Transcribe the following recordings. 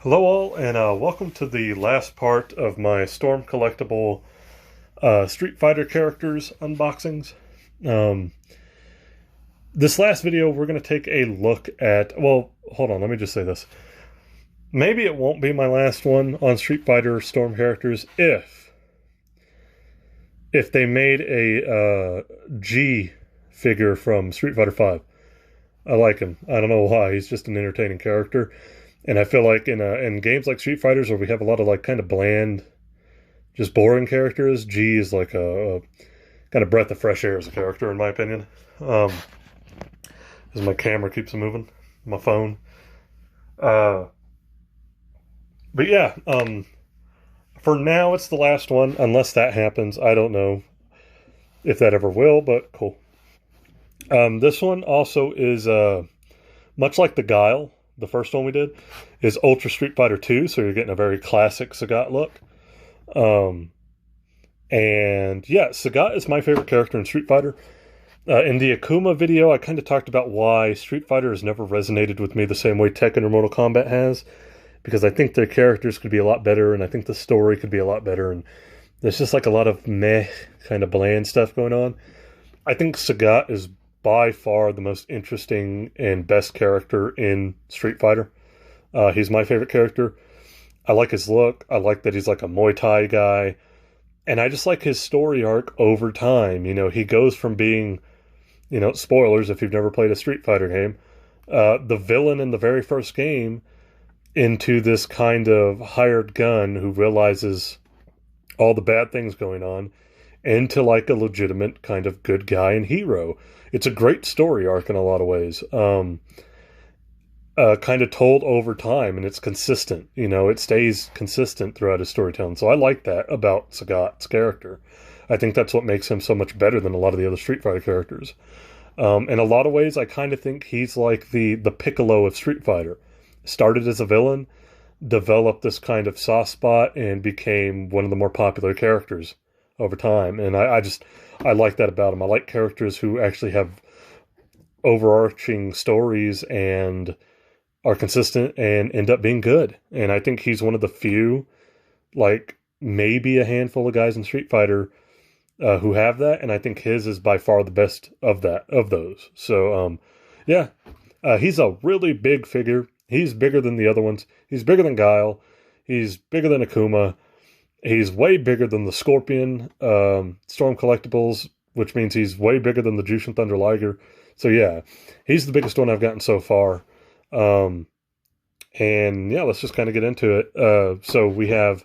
Hello all, and welcome to the last part of my Storm Collectible Street Fighter characters unboxings. This last video, we're going to take a look at... Well, hold on, let me just say this. Maybe it won't be my last one on Street Fighter Storm characters if they made a G figure from Street Fighter V. I like him. I don't know why. He's just an entertaining character. And I feel like in games like Street Fighters where we have a lot of like kind of bland, just boring characters, G is like a kind of breath of fresh air as a character, in my opinion. As my camera keeps moving, my phone. But yeah, for now it's the last one, unless that happens. I don't know if that ever will, but cool. This one also is much like the Guile. The first one we did is Ultra Street Fighter 2, so you're getting a very classic Sagat look. And yeah, Sagat is my favorite character in Street Fighter. In the Akuma video, I kind of talked about why Street Fighter has never resonated with me the same way Tekken or Mortal Kombat has, because I think their characters could be a lot better, and I think the story could be a lot better, and there's just like a lot of meh, kind of bland stuff going on. I think Sagat is by far the most interesting and best character in Street Fighter. He's my favorite character. I like his look. I like that he's like a Muay Thai guy. And I just like his story arc over time. You know, he goes from being, you know, spoilers if you've never played a Street Fighter game, the villain in the very first game into this kind of hired gun who realizes all the bad things going on, into like a legitimate kind of good guy and hero. It's a great story arc in a lot of ways. Kind of told over time, and it's consistent. You know, it stays consistent throughout his storytelling. So I like that about Sagat's character. I think that's what makes him so much better than a lot of the other Street Fighter characters. In a lot of ways, I kind of think he's like the Piccolo of Street Fighter. Started as a villain, developed this kind of soft spot, and became one of the more popular characters over time. And I like that about him. I like characters who actually have overarching stories and are consistent and end up being good. And I think he's one of the few, like maybe a handful of guys in Street Fighter who have that. And I think his is by far the best of those. So yeah, he's a really big figure. He's bigger than the other ones. He's bigger than Guile. He's bigger than Akuma. He's way bigger than the Scorpion Storm Collectibles, which means he's way bigger than the Jushin Thunder Liger. So yeah, he's the biggest one I've gotten so far. And yeah, let's just kind of get into it. So we have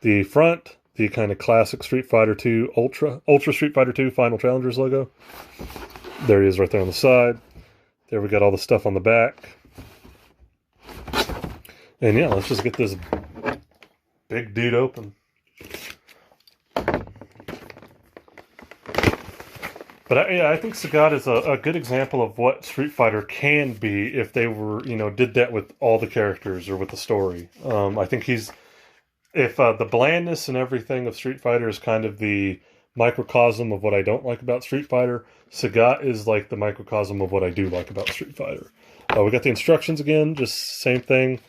the front, the kind of classic Street Fighter 2 Ultra Street Fighter 2 Final Challengers logo. There he is right there on the side. There we got all the stuff on the back. And yeah, let's just get this big dude open. But yeah, I think Sagat is a good example of what Street Fighter can be if they were, you know, did that with all the characters or with the story. I think he's, if the blandness and everything of Street Fighter is kind of the microcosm of what I don't like about Street Fighter, Sagat is like the microcosm of what I do like about Street Fighter. We got the instructions again, just same thing.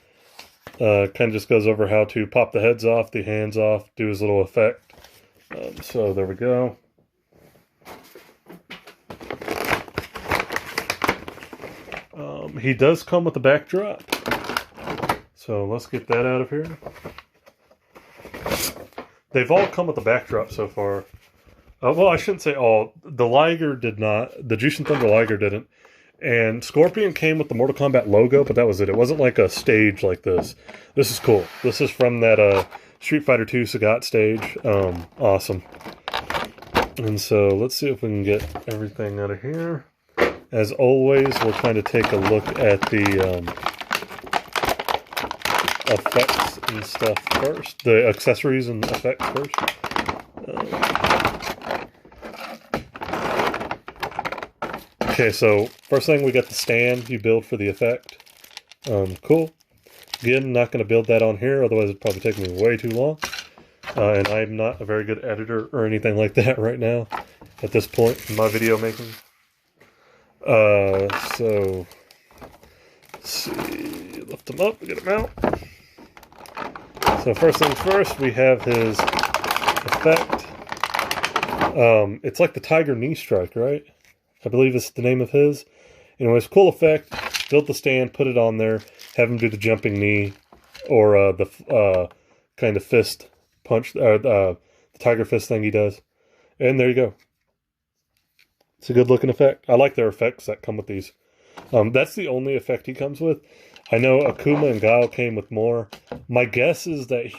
Kind of just goes over how to pop the heads off, the hands off, do his little effect. So there we go. He does come with a backdrop. So let's get that out of here. They've all come with a backdrop so far. Well, I shouldn't say all. The Liger did not. The Jushin Thunder Liger didn't. And Scorpion came with the Mortal Kombat logo, but that was it. It wasn't like a stage like this. This is cool. This is from that Street Fighter 2 Sagat stage. Awesome. And so let's see if we can get everything out of here. As always, we'll kind of take a look at the effects and stuff first. The accessories and effects first. Okay, so first thing, we got the stand you build for the effect. Cool. Again, not going to build that on here, otherwise it'd probably take me way too long. And I'm not a very good editor or anything like that right now at this point in my video making. So let's see, lift them up, get them out. So first things first, we have his effect. It's like the Tiger Knee Strike, right? I believe it's the name of his. Anyways, cool effect. Build the stand, put it on there, have him do the jumping knee, or the kind of fist punch, or the tiger fist thing he does. And there you go. It's a good looking effect. I like their effects that come with these. That's the only effect he comes with. I know Akuma and Guile came with more. My guess is that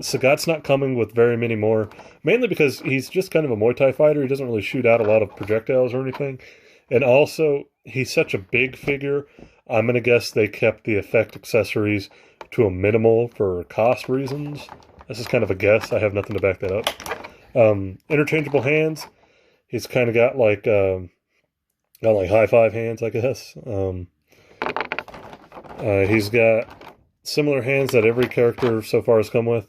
Sagat's not coming with very many more, mainly because he's just kind of a Muay Thai fighter. He doesn't really shoot out a lot of projectiles or anything. And also, he's such a big figure, I'm going to guess they kept the effect accessories to a minimal for cost reasons. This is kind of a guess. I have nothing to back that up. Interchangeable hands. He's kind of got like high five hands, I guess. He's got similar hands that every character so far has come with.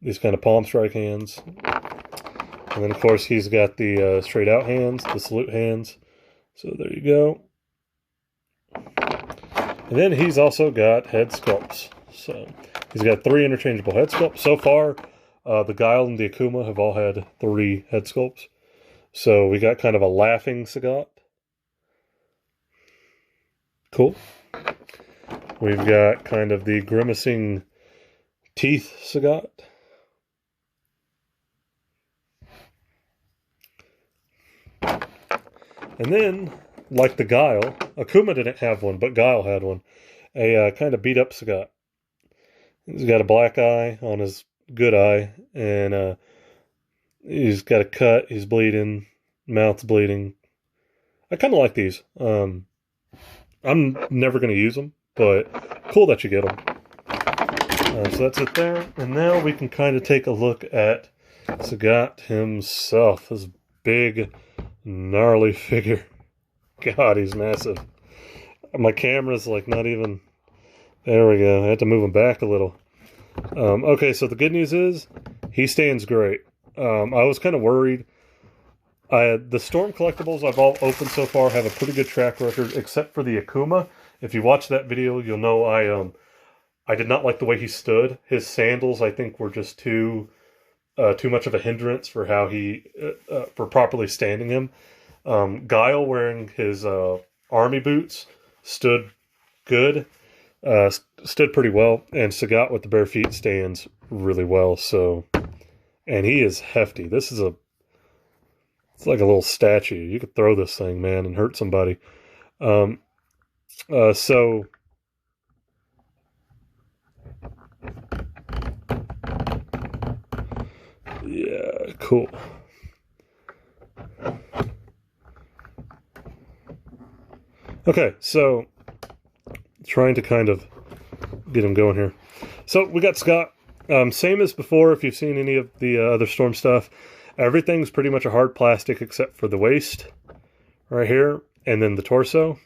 These kind of palm strike hands. And then, of course, he's got the straight out hands, the salute hands. So there you go. And then he's also got head sculpts. So he's got 3 interchangeable head sculpts. So far, the Guile and the Akuma have all had 3 head sculpts. So we got kind of a laughing Sagat. Cool. We've got kind of the grimacing teeth Sagat. And then, like the Guile, Akuma didn't have one, but Guile had one. A kind of beat up Sagat. He's got a black eye on his good eye, and he's got a cut, he's bleeding, mouth's bleeding. I kind of like these. I'm never going to use them, but cool that you get them. So that's it there. And now we can kind of take a look at Sagat himself. This big, gnarly figure. God, he's massive. My camera's like not even... There we go. I had to move him back a little. Okay, so the good news is he stands great. I was kind of worried. The Storm collectibles I've all opened so far have a pretty good track record, except for the Akuma. If you watch that video, you'll know I did not like the way he stood. His sandals, I think, were just too much of a hindrance for how for properly standing him. Guile wearing his army boots stood good, stood pretty well, and Sagat with the bare feet stands really well. So, and he is hefty. This is it's like a little statue. You could throw this thing, man, and hurt somebody. So yeah, cool. Okay, so trying to kind of get him going here. So we got Scott. Same as before, if you've seen any of the other Storm stuff, everything's pretty much a hard plastic except for the waist right here, and then the torso.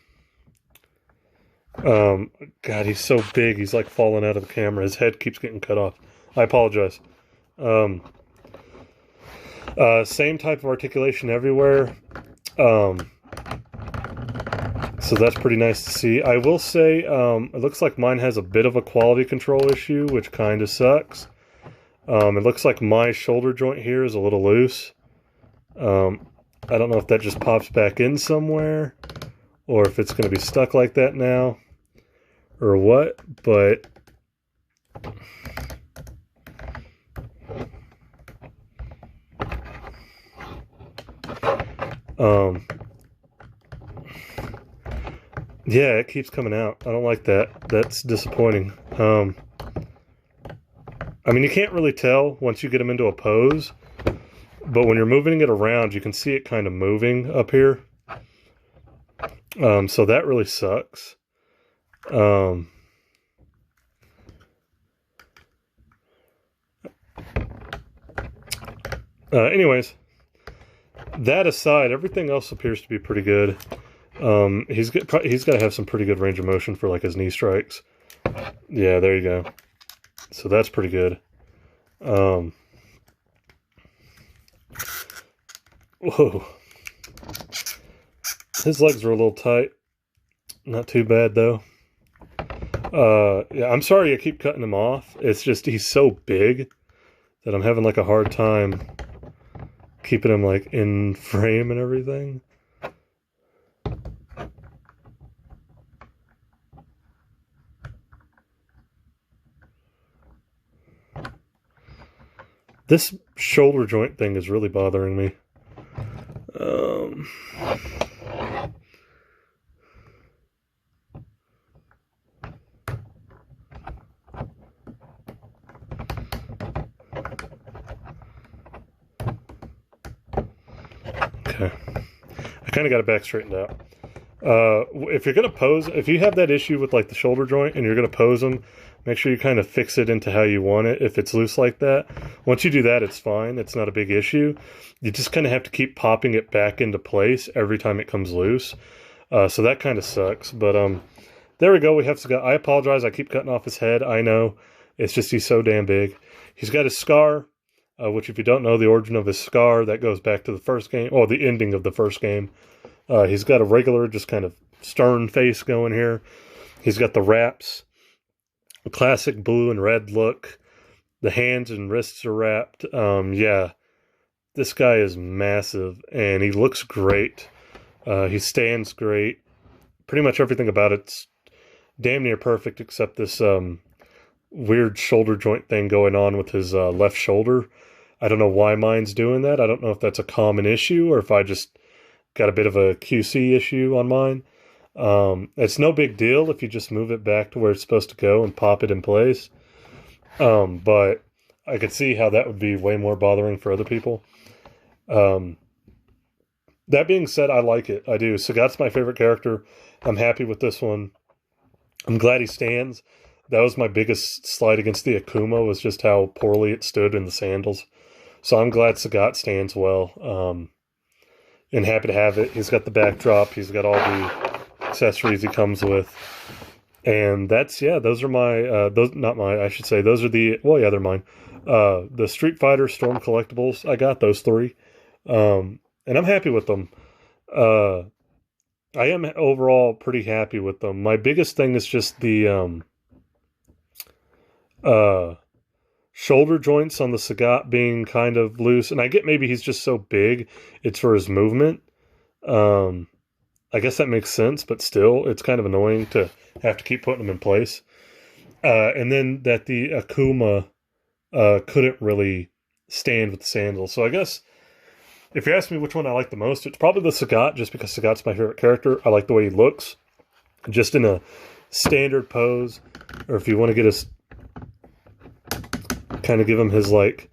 God, he's so big, he's like falling out of the camera. His head keeps getting cut off. I apologize. Same type of articulation everywhere. So that's pretty nice to see. I will say, it looks like mine has a bit of a quality control issue, which kind of sucks. It looks like my shoulder joint here is a little loose. I don't know if that just pops back in somewhere, or if it's going to be stuck like that now, or what, but... yeah, it keeps coming out. I don't like that. That's disappointing. I mean, you can't really tell once you get them into a pose, but when you're moving it around, you can see it kind of moving up here. So that really sucks. Anyways, that aside, everything else appears to be pretty good. He's got to have some pretty good range of motion for like his knee strikes. Yeah, there you go. So that's pretty good. Whoa. His legs are a little tight. Not too bad though. Yeah, I'm sorry I keep cutting him off. It's just he's so big that I'm having like a hard time keeping him like in frame and everything. This shoulder joint thing is really bothering me. Okay. I kind of got it back straightened out. If you're going to pose, if you have that issue with like the shoulder joint and you're going to pose them, make sure you kind of fix it into how you want it. If it's loose like that, once you do that, it's fine. It's not a big issue. You just kind of have to keep popping it back into place every time it comes loose. So that kind of sucks. But there we go. We have Sagat. I apologize. I keep cutting off his head. I know. It's just he's so damn big. He's got his scar, which if you don't know the origin of his scar, that goes back to the first game, or the ending of the first game. He's got a regular, just kind of stern face going here. He's got the wraps, a classic blue and red look. The hands and wrists are wrapped. Yeah, this guy is massive, and he looks great. He stands great. Pretty much everything about it's damn near perfect, except this weird shoulder joint thing going on with his left shoulder. I don't know why mine's doing that. I don't know if that's a common issue or if I just got a bit of a QC issue on mine. It's no big deal if you just move it back to where it's supposed to go and pop it in place. But I could see how that would be way more bothering for other people. That being said, I like it. I do. Sagat's my favorite character. I'm happy with this one. I'm glad he stands. That was my biggest slight against the Akuma, was just how poorly it stood in the sandals. So I'm glad Sagat stands well. And happy to have it. He's got the backdrop. He's got all the accessories he comes with. And that's, yeah, those are my, those are the, well, yeah, they're mine. The Street Fighter Storm Collectibles, I got those 3. And I'm happy with them. I am overall pretty happy with them. My biggest thing is just the shoulder joints on the Sagat being kind of loose. And I get maybe he's just so big, it's for his movement. I guess that makes sense, but still, it's kind of annoying to have to keep putting them in place. And then that the Akuma couldn't really stand with the sandals. So I guess if you ask me which one I like the most, it's probably the Sagat, just because Sagat's my favorite character. I like the way he looks, just in a standard pose, or if you want to get us kind of give him his, like,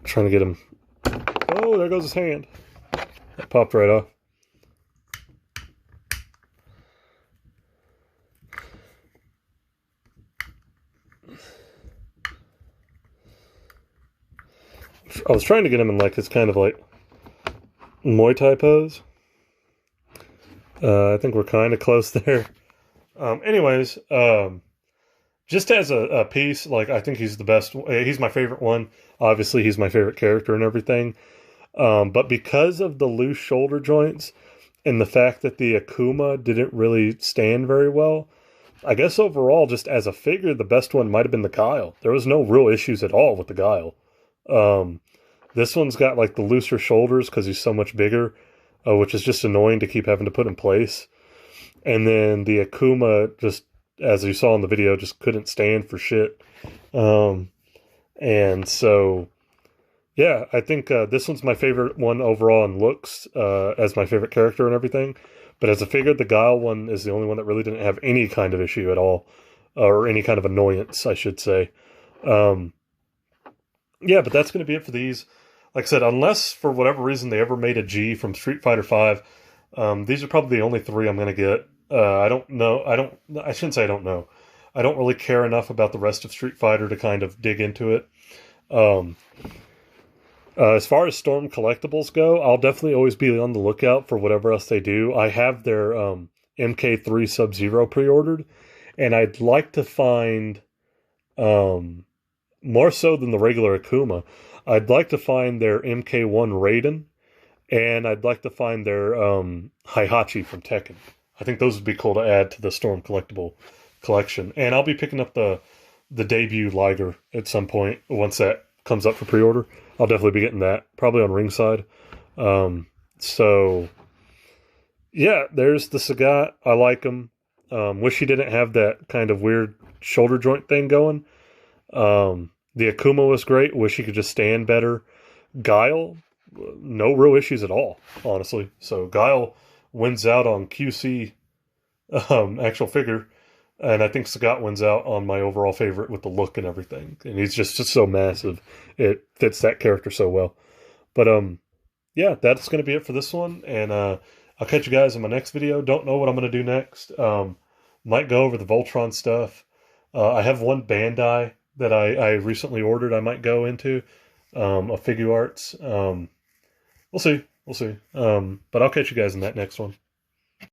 trying to get him. Oh, there goes his hand. That popped right off. I was trying to get him in like his kind of like Muay Thai pose. I think we're kind of close there. Anyways, just as a piece, like, I think he's the best. He's my favorite one. Obviously, he's my favorite character and everything. But because of the loose shoulder joints and the fact that the Akuma didn't really stand very well, I guess overall, just as a figure, the best one might have been the Guile. There was no real issues at all with the Guile. This one's got like the looser shoulders because he's so much bigger, which is just annoying to keep having to put in place. And then the Akuma, just as you saw in the video, just couldn't stand for shit. And so, yeah, I think this one's my favorite one overall in looks, as my favorite character and everything. But as a figure, the Guile one is the only one that really didn't have any kind of issue at all, or any kind of annoyance, I should say. Yeah, but that's going to be it for these. Like I said, unless for whatever reason they ever made a G from Street Fighter V, these are probably the only 3 I'm going to get. I don't know. I shouldn't say I don't know. I don't really care enough about the rest of Street Fighter to kind of dig into it. As far as Storm Collectibles go, I'll definitely always be on the lookout for whatever else they do. I have their MK3 Sub-Zero pre-ordered, and I'd like to find, more so than the regular Akuma, I'd like to find their MK1 Raiden, and I'd like to find their Heihachi from Tekken. I think those would be cool to add to the Storm collectible collection. And I'll be picking up the debut Liger at some point once that comes up for pre-order. I'll definitely be getting that, probably on ringside. So yeah, there's the Sagat. I like him. Wish he didn't have that kind of weird shoulder joint thing going. The Akuma was great. Wish he could just stand better. Guile, no real issues at all, honestly. So Guile wins out on QC actual figure, and I think Sagat wins out on my overall favorite with the look and everything. And he's just so massive. It fits that character so well. But yeah, that's going to be it for this one. And I'll catch you guys in my next video. Don't know what I'm going to do next. Might go over the Voltron stuff. I have one Bandai that I recently ordered I might go into, of Figuarts. We'll see. But I'll catch you guys in that next one.